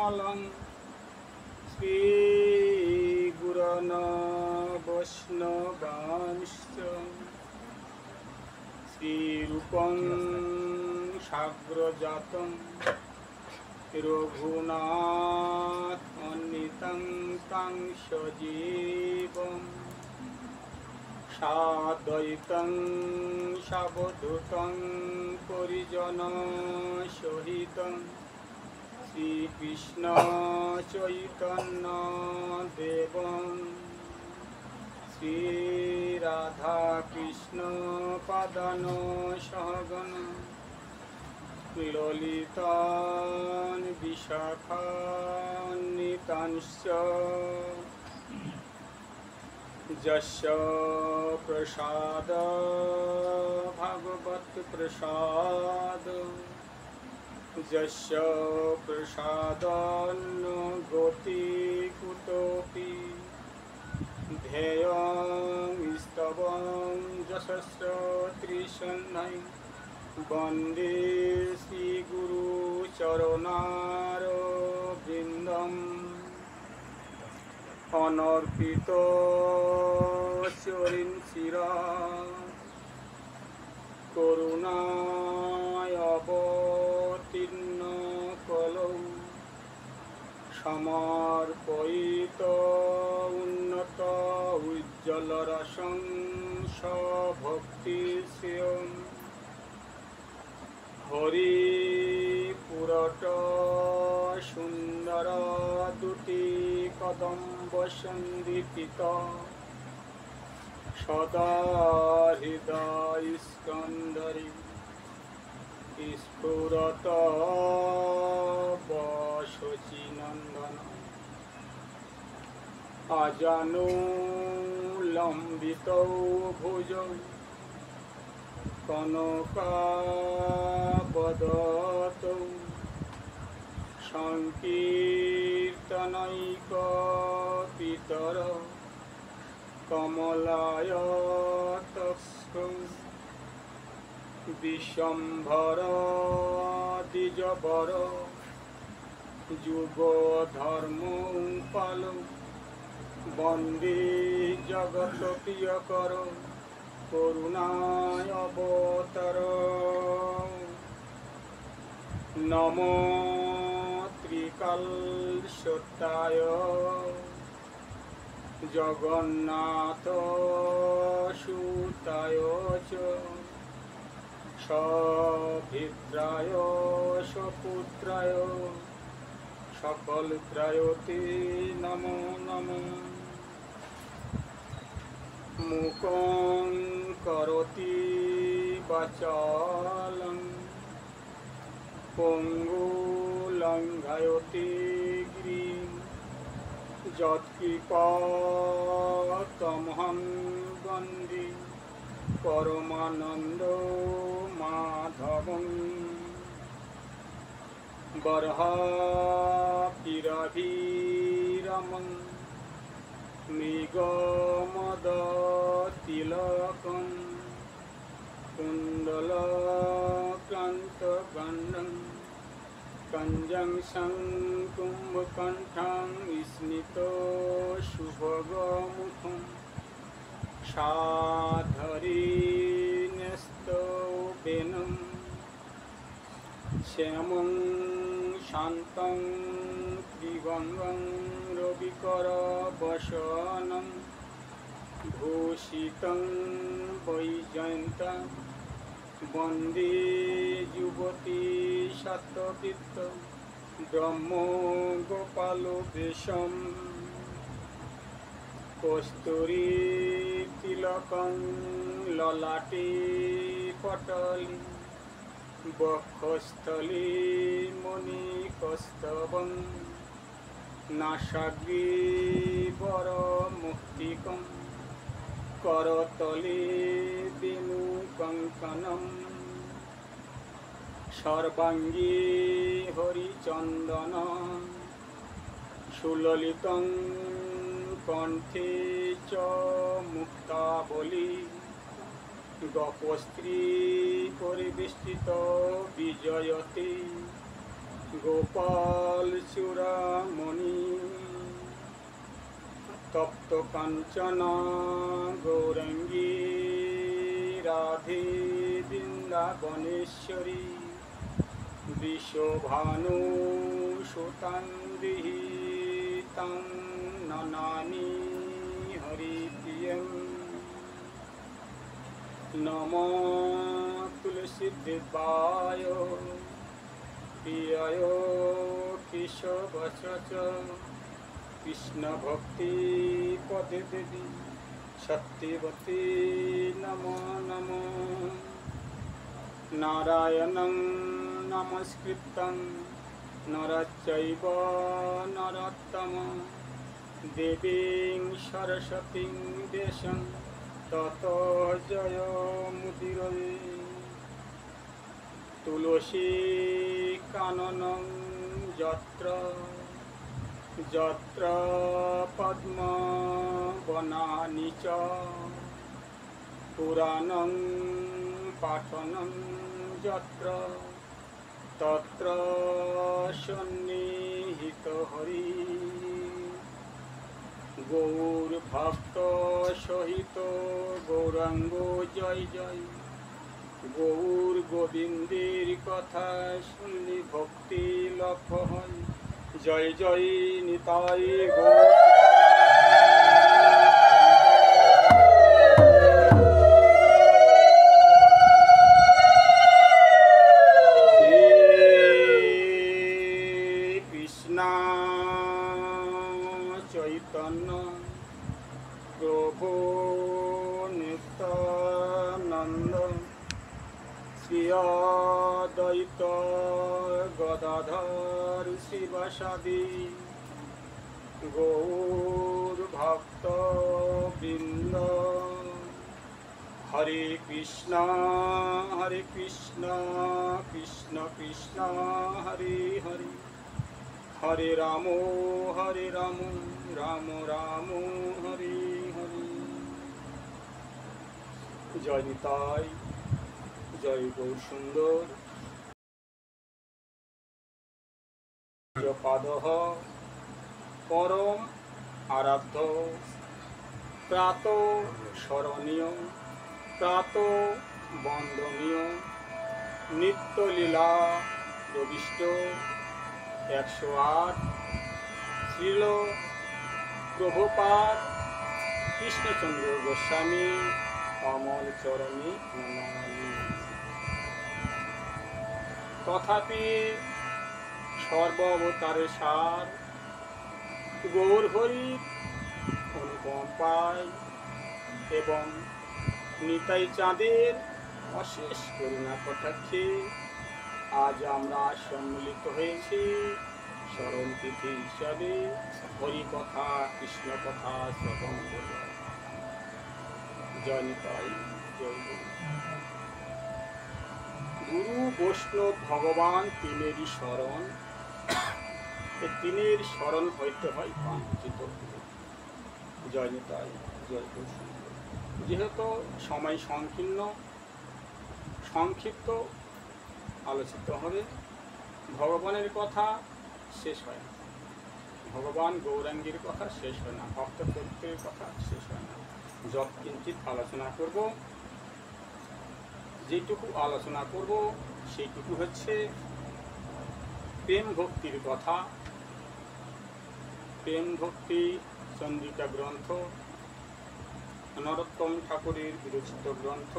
कमलं श्रीगुरन वैष्णवांश्च श्रीरूपं साग्रजातं रघुनाथान्वितं तं सजीवं साद्वैतं सावधूतं परिजनसहितं श्रीकृष्ण चैतन्य देवं श्रीराधाकृष्ण पादान सहगण ललितान् विशाखान्वितांश्च यस्य प्रसाद भगवत् प्रसाद यस्य प्रसादान्न गति कुतोऽपि ध्येयं स्तवं यशस्य त्रिसन्ध्यै वन्दे श्रीगुरुचरणारविन्दम् अनर्पितो चरिन्शिरा करुणायावतीर्ण कलौ समर्पयित उन्नत उज्ज्वलरसं सभक्तिश्रियम् हरिपुरट सुंदर दुति कदम्ब सन्दीपित सदा हृदय स्कंदरी स्फुरत वशचि नंदन अजानुलंबितौ भुजौ कनकावदतौ संकीर्तनैकपितर कमलायतस्कौ विश्वम्भर द्विजवर युगधर्मपालौ वन्दे जगत्प्रियकरौ करुणावतार नमो त्रिकालसत्ताय जगन्नाथ सुताय च सभित्राय सपुत्राय सकलत्राय ते नमो नमो मुखं करोति वाचालं पङ्गुलङ्घयति गिरिं यत्कृपातमहं वन्दे परमानन्दो माधवं बर्हापीराभिरामं मृगमदतिलकं कुण्डलकान्तगण्डं कञ्जं कुम्भकण्ठं स्मितशुभगमुखं साधरीन्यस्तवेनं श्यामं शान्तं दिगङ्गं रविकरवसनं भूषितं वैजयन्तं वन्दे युवती शतवित्त ब्रह्मगोपालवेशं कस्तूरीतिलकं ललाटे पटली वक्षस्थले मणिकस्तवं नासाग्रे वरमुक्तिकं करतले वेणुकङ्कणं सर्वाङ्गे हरिचन्दन सुललितं कण्ठे च मुक्तावली गपस्त्री परिवेष्टित विजयते গোপাল চূড়ামণি তপ্ত কাঞ্চন গৌরাঙ্গী রাধে বৃন্দাবনেশ্বরী বিশ্বভানু সুতান্দিহিতাং ননামি হরিপ্রিয়ং নমো তুলসী দেবায় প্রিয়ায় কেশবচচ কৃষ্ণ ভক্তি পদে দেবী সত্যবতী নমো নমো নারায়ণং নমস্কৃত্যং নরচৈব নরোত্তমঃ দেবীং সরস্বতীং দেশং ততো জয়মুদীরয়ে তুলসী কাননং যত্র যত্র পদ্ম বনানি চ পুরাণং পাঠনং যত্র তত্র সন্নিহিত হরি গৌর ভক্ত সহিত গৌরাঙ্গ জয় জয় গৌর গোবিন্দের কথা শুনলি ভক্তি লভ হয় জয় জয় নিতাই গৌর কৃষ্ণ চৈতন্য প্রভু নিত্যানন্দ শ্রী অদ্বৈত গদাধর শিবসাদি গৌর ভক্ত বৃন্দ হরে কৃষ্ণ কৃষ্ণ কৃষ্ণ হরে হরে হরে রাম রাম রাম হরে হরে জয় নিতাই জয় গৌর সুন্দর পাদহ পরম আরাধ্য প্রাত স্মরণীয় প্রাত বন্দনীয় নিত্যলীলা প্রবিষ্ট 108 শ্রীল প্রভুপাদ কৃষ্ণচন্দ্র গোস্বামী অমল চরণী নমামি। তথাপি সর্বাবতারের সার গৌর হরির অনুপম পায় এবং নিতাই চাঁদের অশেষ করুণা কটাক্ষে আজ আমরা সম্মিলিত হয়েছি স্মরণ তিথি হিসাবে হরিকথা কৃষ্ণ কথা শ্রবণ করে। জয় নিতাই জয় গুরু। গুরু বৈষ্ণব ভগবান তিনেরই শরণ, তিনের শরণ হইতে হয় বাঞ্ছিত। জয় নিতাই জয় গুরু। যেহেতু সময় সংক্ষিপ্ত আলোচিত হবে, ভগবানের কথা শেষ হয় না, ভগবান গৌরাঙ্গীর কথা শেষ হয় না, ভক্ত চরিত্রের কথা শেষ হয় না। যত কিঞ্চিত আলোচনা করব, যেটুকু আলোচনা করব সেইটুকু হচ্ছে প্রেম ভক্তির কথা। প্রেম ভক্তি চন্দ্রিকা গ্রন্থ, নরোত্তম ঠাকুরের বিরচিত গ্রন্থ।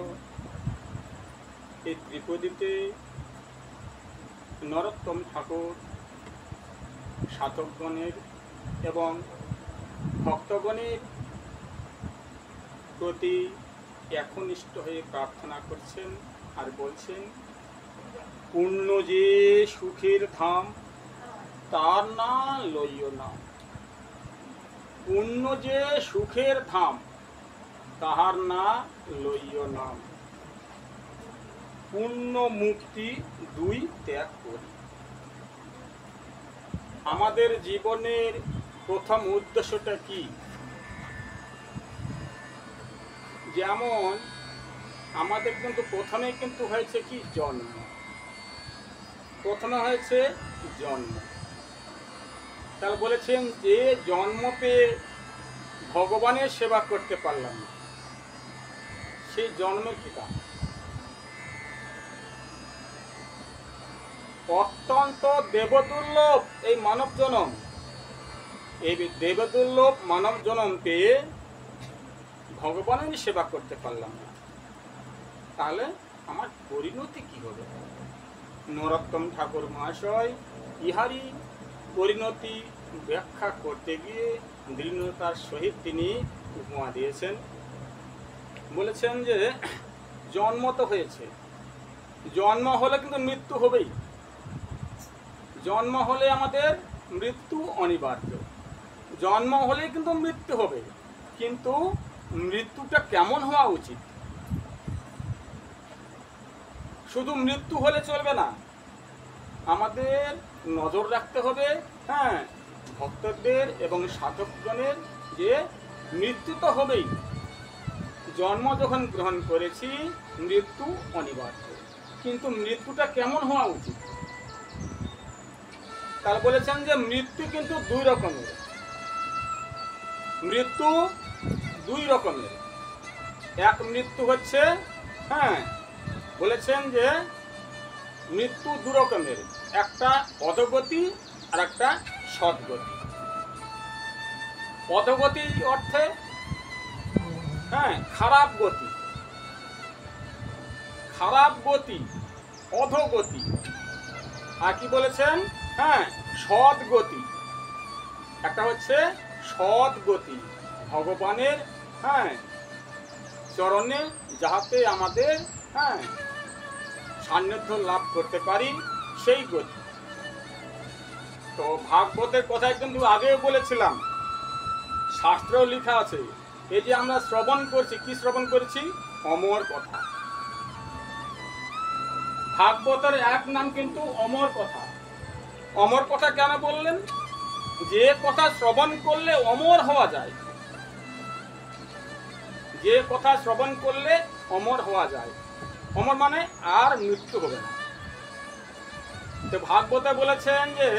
এই ত্রিপদীতে নরোত্তম ঠাকুর সাধকগণের এবং ভক্তগণের প্রতি একনিষ্ঠ হয়ে প্রার্থনা করছেন আর বলছেন, পুণ্য যে সুখের ধাম তার না লইও না। পুণ্য যে সুখের ধাম তাহার না লইও নাম। পুণ্য মুক্তি দুই ত্যাগ করি। আমাদের জীবনের প্রথম উদ্দেশ্যটা কি? যেমন আমাদের কিন্তু প্রথমে কিন্তু হয়েছে কি জন্ম, প্রথমে হয়েছে জন্ম। তাহলে বলেছেন যে জন্ম পেয়ে ভগবানের সেবা করতে পারলাম না, সেই জন্মের কি কারণ? অত্যন্ত দেবদুর্লভ এই মানব জনম, এই দেবদুর্লভ মানব জনম পেয়ে ভগবানের সেবা করতে পারলাম না, তাহলে আমার পরিণতি কি হবে? নরোত্তম ঠাকুর মহাশয় ইহারই পরিণতি ব্যাখ্যা করতে গিয়ে দৃঢ়তার সহিত তিনি উপমা দিয়েছেন। বলেছেন যে জন্ম তো হয়েছে, জন্ম হলে কিন্তু মৃত্যু হবেই, জন্ম হলে আমাদের মৃত্যু অনিবার্য, জন্ম হলে কিন্তু মৃত্যু হবে, কিন্তু মৃত্যুটা কেমন হওয়া উচিত? শুধু মৃত্যু হলে চলবে না, আমাদের নজর রাখতে হবে হ্যাঁ ভক্তদের এবং সাধকগণের, যে মৃত্যু তো হবেই, জন্ম যখন গ্রহণ করেছি মৃত্যু অনিবার্য, কিন্তু মৃত্যুটা কেমন হওয়া উচিত? তারা বলেছেন যে মৃত্যু কিন্তু দুই রকমের, মৃত্যু দুই রকমের। এক মৃত্যু হচ্ছে হ্যাঁ বলেছেন যে মৃত্যু দু রকমের, একটা অধোগতি আর একটা সদ্গতি। অধোগতি অর্থে হ্যাঁ খারাপ গতি, খারাপ গতি অধোগতি। আর কি বলেছেন হ্যাঁ সদ্গতি, একটা হচ্ছে সদ্গতি ভগবানের হ্যাঁ চরণে, যাহাতে আমাদের হ্যাঁ সান্নিধ্য লাভ করতে পারি, সেই গতি। তো ভাগবতের কথাই কিন্তু আগেও বলেছিলাম, শাস্ত্রেও লেখা আছে, এই যে আমরা শ্রবণ করছি, কি শ্রবণ করছি? অমর কথা। ভাগবতের এক নাম কিন্তু অমর কথা। অমর কথা কেন বললেন? যে কথা শ্রবণ করলে অমর হওয়া যায়, যে কথা শ্রবণ করলে অমর হওয়া যায়, অমর মানে আর মৃত্যু হবে না। তো ভাগবতে বলেছেন যে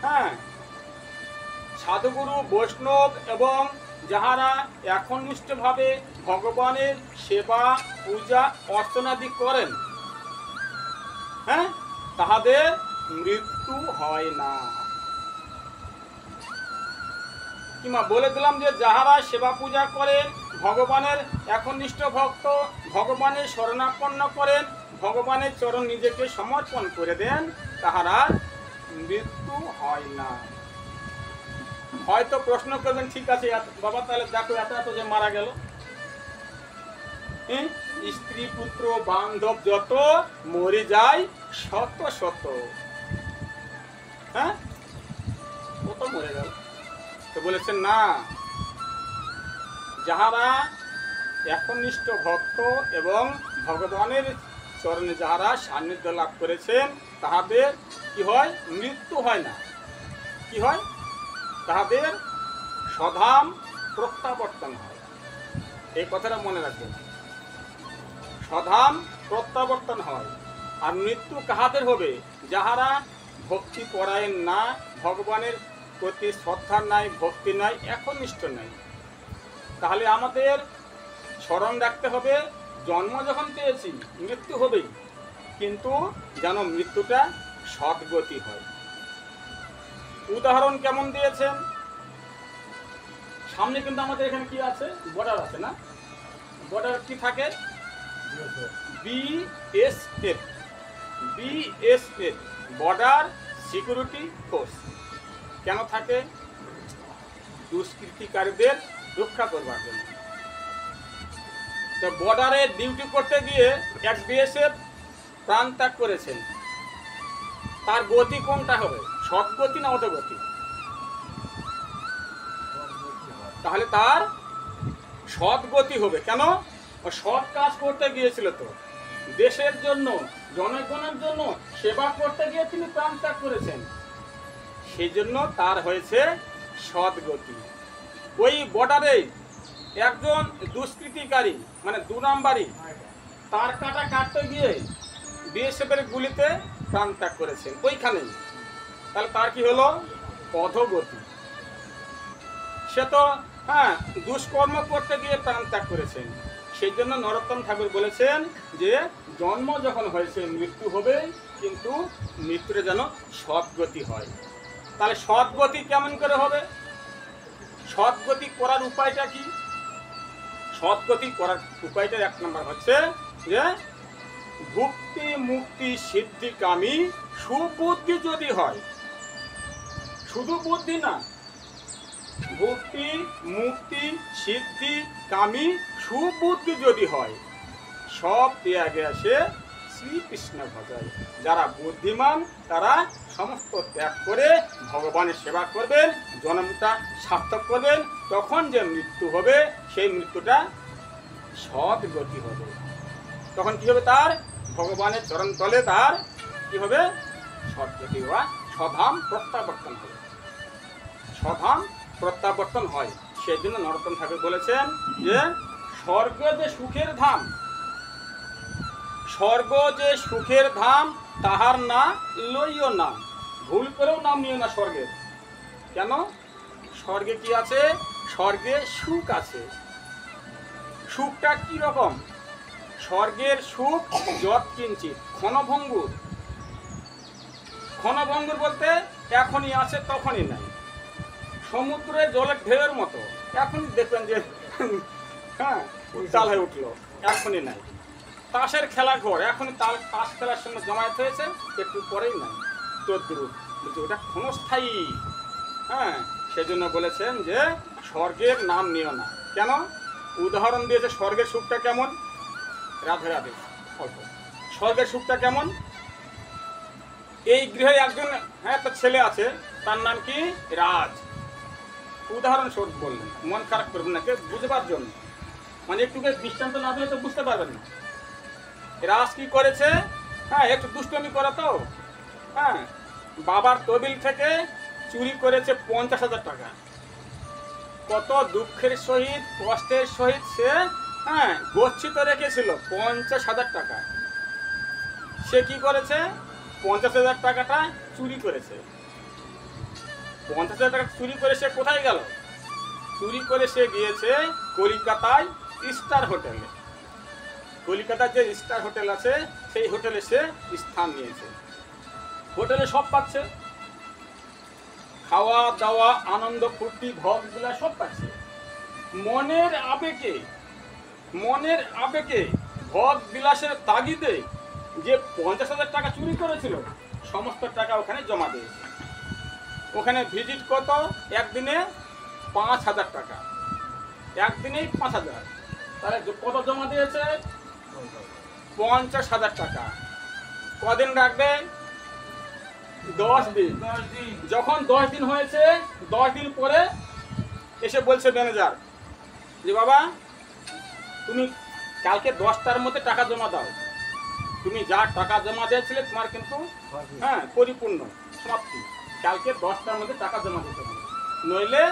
হ্যাঁ সাধুগুরু বৈষ্ণব এবং যাহারা একনিষ্ঠভাবে ভগবানের সেবা পূজা অর্চনাদি করেন হ্যাঁ তাহাদের মৃত্যু হয় না। কিংবা বলে দিলাম যে যাহারা সেবা পূজা করেন, ভগবানের একনিষ্ঠ ভক্ত, ভগবানের শরণাপন্ন করেন, ভগবানের চরণ নিজেকে সমর্পণ করে দেন, তাহারা মৃত্যু হয় না। হয়তো প্রশ্ন করবেন, ঠিক আছে বাবা তাহলে দেখো এত এত যে মারা গেল, স্ত্রী পুত্র বান্ধব যত মরে যায় শত শত, হ্যাঁ কত মরে গেল। তো বলেছেন না, যাহারা একনিষ্ঠ ভক্ত এবং ভগবানের চরণে যাহারা সান্নিধ্য লাভ করেছেন, তাহাদের কি হয়? মৃত্যু হয় না। কি হয়? তাহাদের স্বধাম প্রত্যাবর্তন হয়। এই কথাটা মনে রাখবেন, স্বধাম প্রত্যাবর্তন হয়। আর মৃত্যু কাহাদের হবে? যাহারা ভক্তি পরায়ণ না, ভগবানের প্রতি শ্রদ্ধা নাই, ভক্তি নাই, একনিষ্ঠ নাই। তাহলে আমাদের স্মরণ রাখতে হবে, জন্ম যখন পেয়েছি মৃত্যু হবেই, কিন্তু যেন মৃত্যুটা সদ্গতি হয়। উদাহরণ কেমন দিয়েছেন? সামনে কিন্তু আমাদের এখানে কি আছে? বর্ডার আছে না? বর্ডার কি থাকে? BSF, BSF border security force. কেন থাকে? দুষ্কৃতিকারীদের রক্ষা করবার জন্য। তো বর্ডারে ডিউটি করতে গিয়ে এক বিএসএফ প্রাণ ত্যাগ করেছেন, তার গতি কোনটা হবে? সদ্গতি না অধোগতি? তাহলে তার সদ্গতি হবে। কেন? সৎ কাজ করতে গিয়েছিল, তো দেশের জন্য, জনগণের জন্য সেবা করতে গিয়ে তিনি প্রাণ ত্যাগ করেছেন, সেই জন্য তার হয়েছে সদ্গতি। ওই বর্ডারে একজন দুষ্কৃতিকারী মানে 2 নাম্বারি, তার কাটা কাটতে গিয়ে বিএসএফের গুলিতে প্রাণ ত্যাগ করেছেন ওইখানেই, তাহলে তার কি হলো? অধোগতি। সে তো দুষ্কর্ম করতে গিয়ে প্রাণ ত্যাগ করেছেন। সেই জন্য নরোত্তম ঠাকুর বলেছেন যে জন্ম যখন হয়েছে মৃত্যু হবে, কিন্তু মৃত্যুতে যেন সদ্গতি হয়। তাহলে সদ্গতি কেমন করে হবে? সদ্গতি করার উপায়টা কি? সদ্গতি করার উপায়টা 1 নম্বর হচ্ছে যে ভুক্তি মুক্তি সিদ্ধিকামী সুবুদ্ধি যদি হয়, শুধু বুদ্ধি না, ভুক্তি মুক্তি সিদ্ধি কামী সুবুদ্ধি যদি হয়, সব ত্যাগে আসে শ্রীকৃষ্ণ ভজায়। যারা বুদ্ধিমান তারা সমস্ত ত্যাগ করে ভগবানের সেবা করবেন, জন্মটা সার্থক করবেন। তখন যে মৃত্যু হবে সেই মৃত্যুটা সদ্গতি হবে। তখন কি হবে? তার ভগবানের চরণ তলে তার কি হবে? সদ্গতি হওয়া, স্বধাম প্রত্যাবর্তন হবে। স্বধাম প্রত্যাবর্তন হয়। সেই জন্য নরোত্তম ঠাকুর বলেছেন যে স্বর্গ যে সুখের ধাম, স্বর্গ যে সুখের ধাম, তাহার না লইও নাম। ভুল করেও নাম নিও না স্বর্গের। কেন? স্বর্গে কি আছে? স্বর্গে সুখ আছে। সুখটা কি রকম? স্বর্গের সুখ যৎ কিঞ্চিৎ ক্ষণভঙ্গুর। ক্ষণভঙ্গুর বলতে এখনই আছে তখনই নাই। সমুদ্রে জলের ঢেউয়ের মতো, এখনই দেখবেন যে উত্তাল হয়ে উঠলো, এখনই নাই। তাসের খেলা ঘর, এখনই তাস খেলার সঙ্গে জমায়েত হয়েছে, একটু পরেই নাই। তদ্রূপ কিন্তু ওটা ক্ষণস্থায়ী। সেজন্য বলেছেন যে স্বর্গের নাম নিও না। কেন? উদাহরণ দিয়েছে স্বর্গের সুখটা কেমন। রাধে রাধে। অল্প স্বর্গের সুখটা কেমন? এই গৃহে একজন একটা ছেলে আছে, তার নাম কি? রাজ। উদাহরণস্বরূপ বললেন, মন খারাপ করবেন না, বুঝবার জন্য, মানে একটু দৃষ্টান্ত না দিলে তো বুঝতে পারবেন না। রাজ কি করেছে? একটু দুষ্টমি করা তো, বাবার তবিল থেকে চুরি করেছে 50,000 টাকা। কত দুঃখের সহিত কষ্টের সহিত সে গচ্ছিত রেখেছিল 50,000 টাকা। সে কি করেছে? 50,000 টাকাটা চুরি করেছে। 50,000 টাকা চুরি করে সে কোথায় গেল? চুরি করে সে গিয়েছে কলকাতায় স্টার হোটেলে। কলকাতার যে স্টার হোটেল আছে সেই হোটেলে সে স্থান নিয়েছে। হোটেলে সব পাচ্ছে, খাওয়া দাওয়া, আনন্দ ফুর্তি, ভোগ বিলাস সব পাচ্ছে। মনের আবেগে ভোগ বিলাসের তাগিদে যে 50,000 টাকা চুরি করেছিল সমস্ত টাকা ওখানে জমা দিয়েছে। ওখানে ভিজিট কত? একদিনে 5,000 টাকা, একদিনেই 5,000। তাহলে কত জমা দিয়েছে? 50,000 টাকা। কদিন রাখবে? 10 দিন। যখন 10 দিন হয়েছে, 10 দিন পরে এসে বলছে ম্যানেজার যে বাবা তুমি কালকে 10টার মধ্যে টাকা জমা দাও। তুমি যা টাকা জমা দিয়েছিলে তোমার কিন্তু পরিপূর্ণ সমাপ্তি। কালকে 10টার মধ্যে টাকা জমা দিতে হবে, নইলে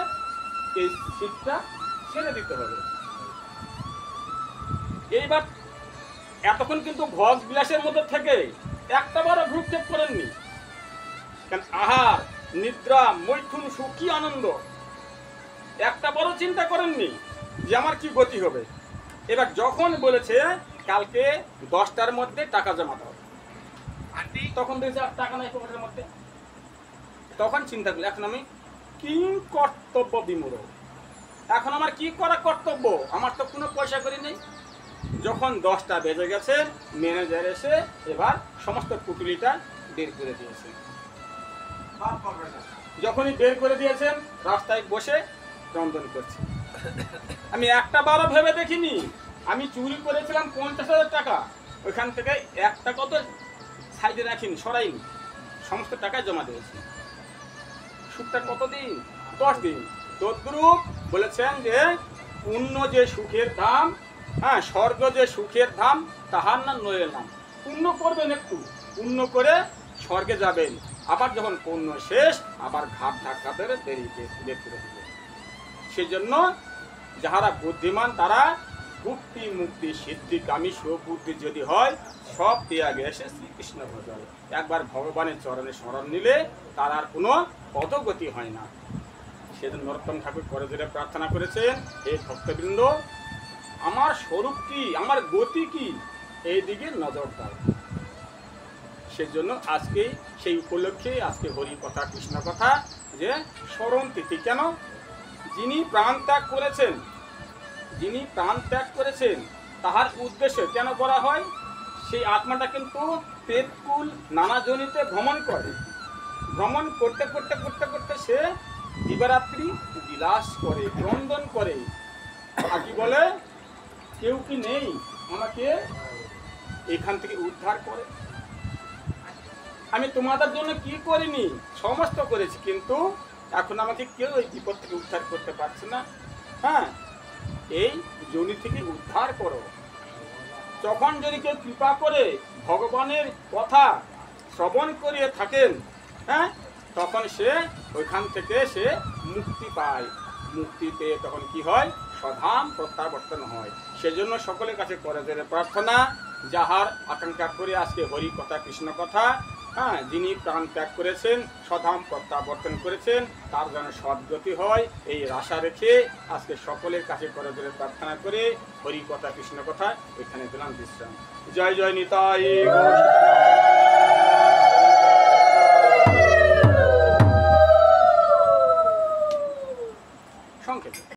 এই সিটটা ছেড়ে দিতে হবে। এইবার এতক্ষণ কিন্তু ভোগ বিলাসের মধ্যে থেকে একটাবারও ভ্রুক্ষেপ করেননি। কারণ আহার নিদ্রা মৈথুন সুখী আনন্দ একটা বড় চিন্তা করেননি যে আমার কি গতি হবে। এবার যখন বলেছে কালকে 10টার মধ্যে টাকা জমা দাও, তখন দেখছে আর টাকা নাই পকেটের মধ্যে। তখন চিন্তা করলে এখন আমি কি কর্তব্য বিমূঢ়, এখন আমার কি করা কর্তব্য, আমার তো কোনো পয়সা করি নেই। যখন 10টা বেজে গেছে ম্যানেজার এসে এবার সমস্ত পুটুলিটা বের করে দিয়েছে। যখনই বের করে দিয়েছেন রাস্তায় বসে রন্ধন করছে। আমি একটা বারও ভেবে দেখিনি আমি চুরি করেছিলাম 50,000 টাকা, ওইখান থেকে 1 টাকা তো সাইডে রাখিনি, সরাইনি, সমস্ত টাকা জমা দিয়েছি। সুখটা কতদিন? 10 দিন। তদ্রূপ বলেছেন যে পুণ্য যে সুখের ধাম, স্বর্গ যে সুখের ধাম, তাহার না নয় নাম। পুণ্য করবেন, একটু পুণ্য করে স্বর্গে যাবেন, আবার যখন পুণ্য শেষ আবার ঘাট ধাক্কা ধরে বেরিয়ে বের করে দেবে। সেই জন্য যাহারা বুদ্ধিমান তারা মুক্তি মুক্তি সিদ্ধি কামী সুবুদ্ধি যদি হয়, সব ত্যাগে এসে শ্রীকৃষ্ণ ভজন। একবার ভগবানের চরণে স্মরণ নিলে তার আর কোনো পদগতি হয় না। সেদিন নরোত্তম ঠাকুর করে জোরে প্রার্থনা করেছেন, হে ভক্তবৃন্দ, আমার স্বরূপ কি, আমার গতি কি, এই দিকে নজর দাও। সেজন্য আজকে সেই উপলক্ষে আজকে হরি কথা, কৃষ্ণ কথা, যে স্মরণ তিথি। কেন? যিনি প্রাণ ত্যাগ করেছেন, যিনি প্রাণ ত্যাগ করেছেন তাহার উদ্দেশ্যে কেন করা হয়? সেই আত্মাটা কিন্তু পেটকুল নানা জনিতে ভ্রমণ করে। ভ্রমণ করতে করতে করতে করতে সে দিবারাত্রি বিলাস করে, ক্রন্দন করে, আর কি বলে, কেউ কি নেই আমাকে এখান থেকে উদ্ধার করে? আমি তোমাদের জন্য কি করিনি, সমস্ত করেছি, কিন্তু এখন আমাকে কেউ এই বিপদ থেকে উদ্ধার করতে পারছে না। হ্যাঁ, এই যোনি থেকে উদ্ধার করো। তখন যদি কেউ কৃপা করে ভগবানের কথা শ্রবণ করিয়ে থাকেন, হ্যাঁ, তখন সে ওইখান থেকে সে মুক্তি পায়। মুক্তি পেয়ে তখন কি হয়? স্বধাম প্রত্যাবর্তন হয়। সেজন্য সকলের কাছে করে যে প্রার্থনা, যাহার আকাঙ্ক্ষা করে আজকে হরি কথা, কৃষ্ণ কথা, হ্যাঁ, যিনি প্রাণ ত্যাগ করেছেন, স্বধাম প্রত্যাবর্তন করেছেন, তার যেন সদ্গতি হয়, এই আশা রেখে আজকে সকলের কাছে করে ধরে প্রার্থনা করে হরি কথা, কৃষ্ণ কথা এখানে দিলাম বিশ্রাম। জয় জয় নিতাই গৌর সীতানাথ।